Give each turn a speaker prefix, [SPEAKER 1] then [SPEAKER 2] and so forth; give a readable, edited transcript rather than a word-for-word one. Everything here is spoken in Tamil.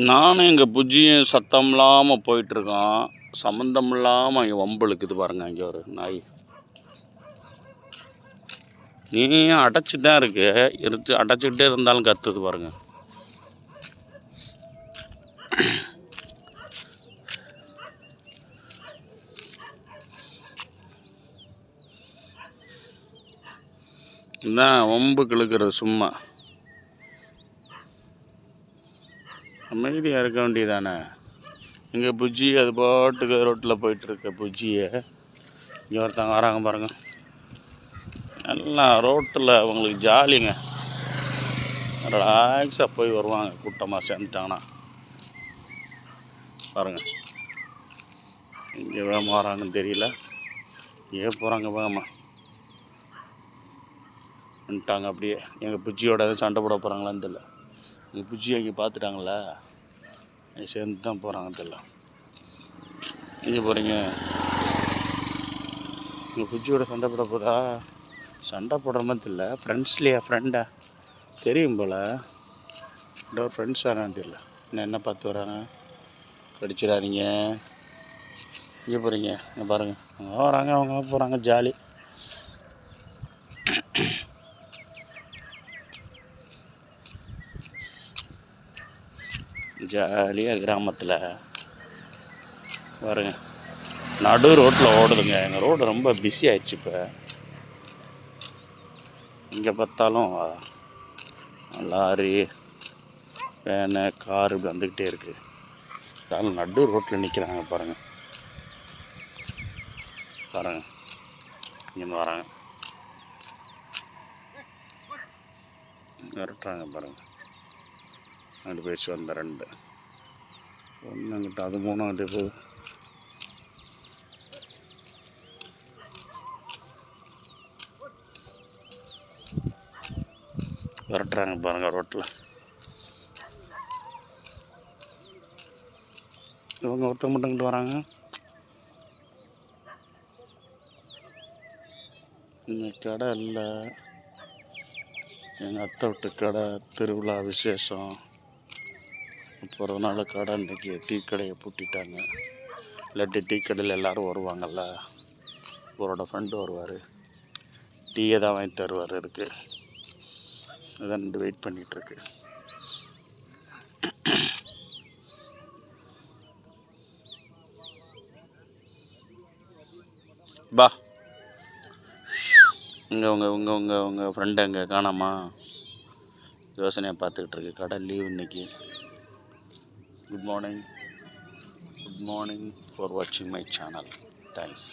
[SPEAKER 1] நானும் எங்கள் புஜ்ஜியும் சத்தம் இல்லாமல் போயிட்டுருக்கோம். சம்மந்தம் இல்லாமல் அங்கே வம்பு இழுக்குது பாருங்க. அங்கே ஒரு நாய் நீயும் அடைச்சி தான் இருக்கு, அடைச்சிக்கிட்டே இருந்தாலும் கத்துது பாருங்க. இதுதான் வம்புக்கு இழுக்கிறது. சும்மா அமைதியாக இருக்க வேண்டியதானே. எங்கள் புஜ்ஜி அது பாட்டுக்கு ரோட்டில் போயிட்டுருக்க புஜ்ஜியை இங்கே ஒருத்தவங்க வராங்க பாருங்க. எல்லாம் ரோட்டில் அவங்களுக்கு ஜாலிங்க. ரிலாக்ஸாக போய் வருவாங்க கூட்டமாக சேர்ந்துட்டாங்கன்னா பாருங்கள். இங்கே வேகமாக வராங்கன்னு தெரியல, ஏன் போகிறாங்க வேகமாக வந்துட்டாங்க. அப்படியே எங்கள் புஜ்ஜியோட எதுவும் சண்டை போட போகிறாங்களான்னு தெரியல. எங்கள் புஜ்ஜி அங்கே பார்த்துட்டாங்களா, சேர்ந்து தான் போகிறாங்கன்னு தெரியல. எங்கே போகிறீங்க? எங்கள் புஜ்ஜியோட சண்டை போட போதா? சண்டை போடுற மாதிரி தெரியல, ஃப்ரெண்ட்ஸ்லையா ஃப்ரெண்டா தெரியும் போல். ஒரு ஃப்ரெண்ட்ஸ் வரான்னு தெரியல. என்ன பார்த்து வராங்க, கடிச்சிடாதீங்க. இங்கே போகிறீங்க? இங்கே பாருங்கள், அவங்க வராங்க அவங்க போகிறாங்க, ஜாலி. ஜாலியாக கிராமத்தில் பாருங்க. நடு ரோட்டில் ஓடுதுங்க. எங்கள் ரோடு ரொம்ப பிஸி ஆயிடுச்சு இப்போ. இங்கே பார்த்தாலும் லாரி, வேனு, காரு இப்படி வந்துக்கிட்டே இருக்குது. அதனால் நடு ரோட்டில் நிற்கிறாங்க பாருங்கள். பாருங்கள், இங்கேருந்து வராங்க, விரட்டுறாங்க பாருங்கள். அங்கிட்டு பேசி வந்த ரெண்டு ஒன்று அங்கிட்ட, அது மூணு அங்கிட்ட போகுது. விரட்டுறாங்க பாருங்கள் ரோட்டில். இவங்க ஒருத்தங்க மட்டும் இங்கிட்டு வராங்க. இந்த கடை இல்லை, எங்கள் அத்தை விட்டு கடை, திருவிழா விசேஷம் போகிறதுனால கடை இன்றைக்கி டீ கடையை பூட்டிட்டாங்க. இல்லாட்டி டீ கடையில் எல்லோரும் வருவாங்கள்ல. அவரோட ஃப்ரெண்டு வருவார், டீயை தான் வாங்கி தருவார். அதுக்கு அதான் வெயிட் பண்ணிகிட்ருக்கு. பா இங்கே உங்கள் ஃப்ரெண்டு அங்கே காணாமா, யோசனையாக பார்த்துக்கிட்டு இருக்கு. கடை லீவ் இன்னைக்கு. குட் மார்னிங் ஃபார் வாட்சிங் மை சேனல். தேங்க்ஸ்.